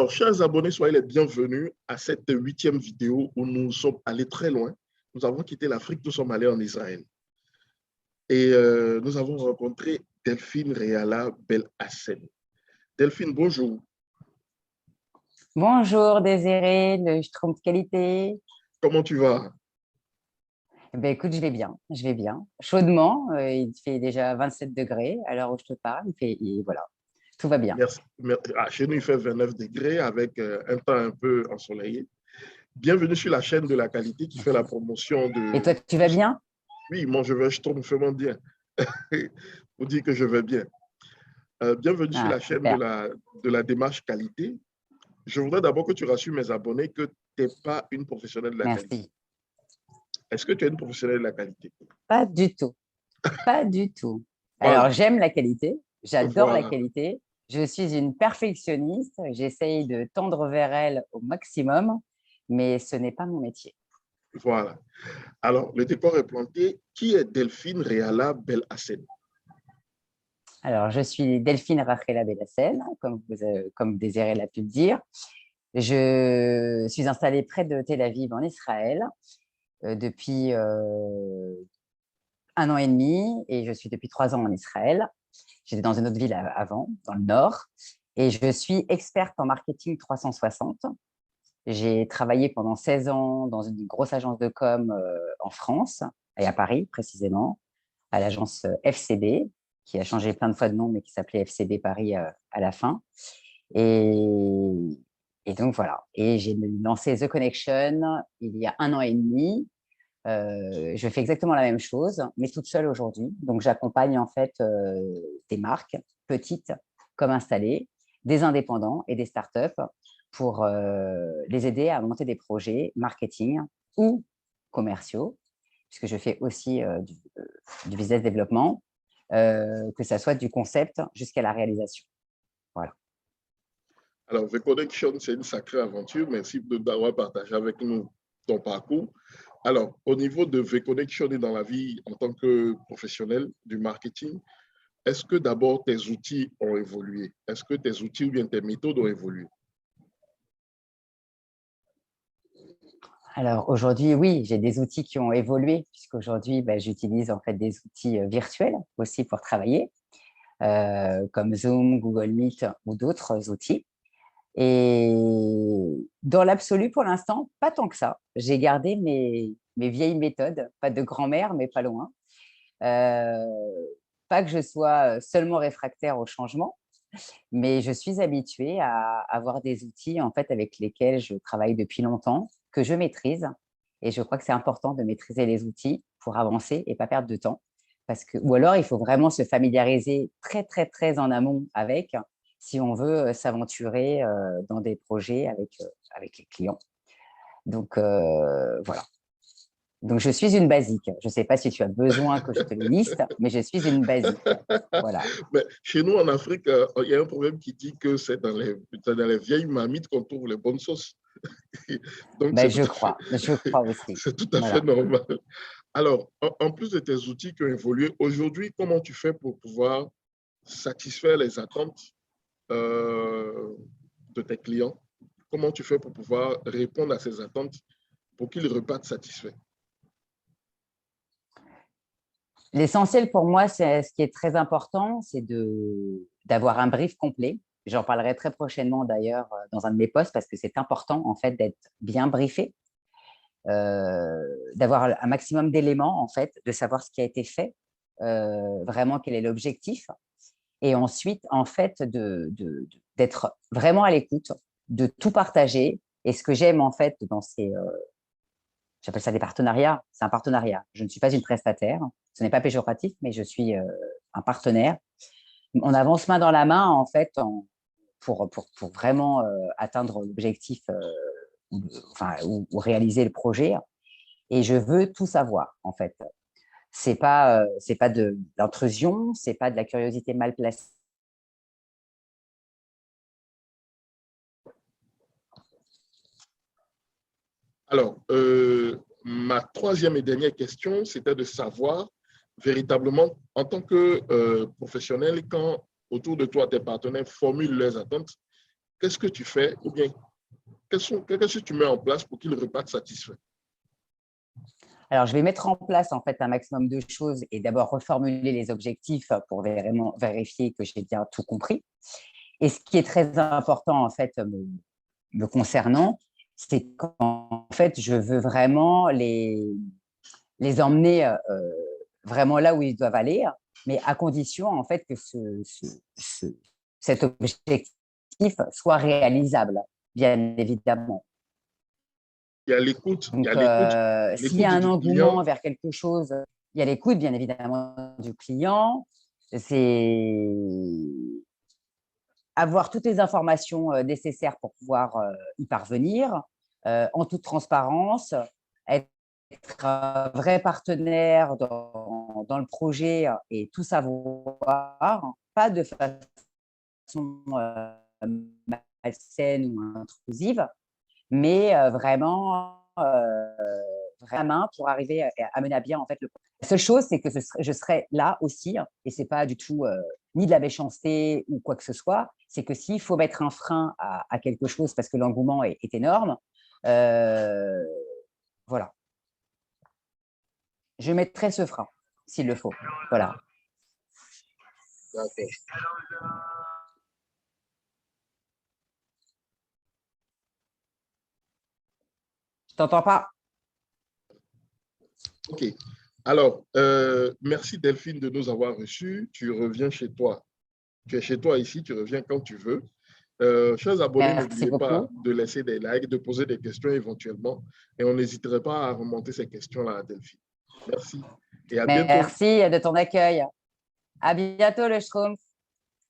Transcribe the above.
Alors, chers abonnés, soyez les bienvenus à cette 8e vidéo où nous sommes allés très loin. Nous avons quitté l'Afrique, nous sommes allés en Israël. Et nous avons rencontré Delphine Réala Belhacem. Delphine, bonjour. Bonjour Désiré, le Schtroumpf qualité. Comment tu vas? Écoute, je vais bien. Chaudement, il fait déjà 27 degrés à l'heure où je te parle. Voilà, tout va bien. Merci. Chez nous, il fait 29 degrés avec un temps un peu ensoleillé. Bienvenue sur la chaîne de la qualité qui fait la promotion de… Et toi, tu vas bien? Oui, moi, je vais schtroumpfement bien. Pour dire que je vais bien. Bienvenue sur Ah, la chaîne super. de la démarche qualité. Je voudrais d'abord que tu rassures mes abonnés que tu n'es pas une professionnelle de la qualité. Merci. Est-ce que tu es une professionnelle de la qualité? Pas du tout, pas du tout. Alors, Voilà, j'aime la qualité, j'adore la voilà, qualité. Je suis une perfectionniste, j'essaye de tendre vers elle au maximum, mais ce n'est pas mon métier. voilà. Alors, le décor est planté. Qui est Delphine Réala Belhacem? Alors, je suis Delphine Rachela Belhacem, comme Désiré l'a pu le dire. Je suis installée près de Tel Aviv en Israël depuis 1 an et demi et je suis depuis 3 ans en Israël. J'étais dans une autre ville avant, dans le nord, et je suis experte en marketing 360. J'ai travaillé pendant 16 ans dans une grosse agence de com en France et à Paris précisément, à l'agence FCB, qui a changé plein de fois de nom, mais qui s'appelait FCB Paris à la fin. Et, et donc, voilà. Et j'ai lancé The Connection il y a 1 an et demi. Je fais exactement la même chose, mais toute seule aujourd'hui. Donc, j'accompagne en fait des marques petites comme installées, des indépendants et des startups pour les aider à monter des projets marketing ou commerciaux, puisque je fais aussi du business développement, que ça soit du concept jusqu'à la réalisation. Voilà. Alors, The Connection, c'est une sacrée aventure. Merci d'avoir partagé avec nous ton parcours. Alors, au niveau de The Connection et dans la vie en tant que professionnel du marketing, est-ce que d'abord tes outils ont évolué? Est-ce que tes outils ou bien tes méthodes ont évolué? Alors aujourd'hui, oui, j'ai des outils qui ont évolué, puisqu'aujourd'hui, j'utilise en fait des outils virtuels aussi pour travailler, comme Zoom, Google Meet ou d'autres outils. Et dans l'absolu, pour l'instant, pas tant que ça. J'ai gardé mes vieilles méthodes, pas de grand-mère, mais pas loin. Euh, Pas que je sois seulement réfractaire au changement, mais je suis habituée à avoir des outils en fait avec lesquels je travaille depuis longtemps, que je maîtrise. Et je crois que c'est important de maîtriser les outils pour avancer et pas perdre de temps. Ou alors, il faut vraiment se familiariser très, très, très en amont avec si on veut s'aventurer dans des projets avec les clients. Donc, voilà. Donc, je suis une basique. Je ne sais pas si tu as besoin que je te les liste, mais je suis une basique. Voilà. Mais chez nous, en Afrique, il y a un problème qui dit que c'est dans les vieilles marmites qu'on trouve les bonnes sauces. Donc, Je crois aussi. c'est tout à fait Voilà. normal. Alors, en plus de tes outils qui ont évolué, aujourd'hui, comment tu fais pour pouvoir satisfaire les attentes de tes clients? Comment tu fais pour pouvoir répondre à ces attentes pour qu'ils repartent satisfaits? L'essentiel pour moi, c'est ce qui est très important, c'est d'avoir un brief complet. J'en parlerai très prochainement d'ailleurs dans un de mes posts parce que c'est important en fait d'être bien briefé, d'avoir un maximum d'éléments en fait, de savoir ce qui a été fait, vraiment quel est l'objectif, et ensuite en fait d'être vraiment à l'écoute, de tout partager. Et ce que j'aime en fait dans j'appelle ça des partenariats. C'est un partenariat. Je ne suis pas une prestataire. Ce n'est pas péjoratif, mais je suis un partenaire. On avance main dans la main, en fait, pour vraiment atteindre l'objectif ou réaliser le projet. Et je veux tout savoir, en fait. C'est pas de l'intrusion, c'est pas de la curiosité mal placée. Alors, ma troisième et dernière question, c'était de savoir véritablement, en tant que professionnel, quand autour de toi, tes partenaires formulent leurs attentes, qu'est-ce que tu fais ou bien qu'est-ce que tu mets en place pour qu'ils repartent satisfaits? Alors, je vais mettre en place en fait un maximum de choses et d'abord reformuler les objectifs pour vraiment vérifier que j'ai bien tout compris. Et ce qui est très important en fait me concernant, c'est qu'en fait, je veux vraiment les emmener vraiment là où ils doivent aller, mais à condition en fait que cet objectif soit réalisable, bien évidemment. Il y a l'écoute, il y Donc, a l'écoute, s'il y a un du engouement client. vers quelque chose, il y a l'écoute, bien évidemment, du client. C'est avoir toutes les informations nécessaires pour pouvoir y parvenir en toute transparence, être un vrai partenaire dans le projet et tout savoir, pas de façon malsaine ou intrusive, mais vraiment pour arriver à mener à bien en fait le projet. La seule chose, c'est que je serai là aussi, et c'est pas du tout ni de la méchanceté ou quoi que ce soit, c'est que s'il faut mettre un frein à quelque chose parce que l'engouement est énorme, voilà, je mettrai ce frein s'il le faut. Voilà. D'accord. Je t'entends pas. OK. Alors, merci Delphine de nous avoir reçus. Tu reviens chez toi. Tu es chez toi ici, tu reviens quand tu veux. Chers abonnés, Merci n'oubliez pas beaucoup. de laisser des likes, de poser des questions éventuellement. Et on n'hésiterait pas à remonter ces questions-là à Delphine. Merci et à bientôt. Merci de ton accueil. À bientôt, le Schtroumpf.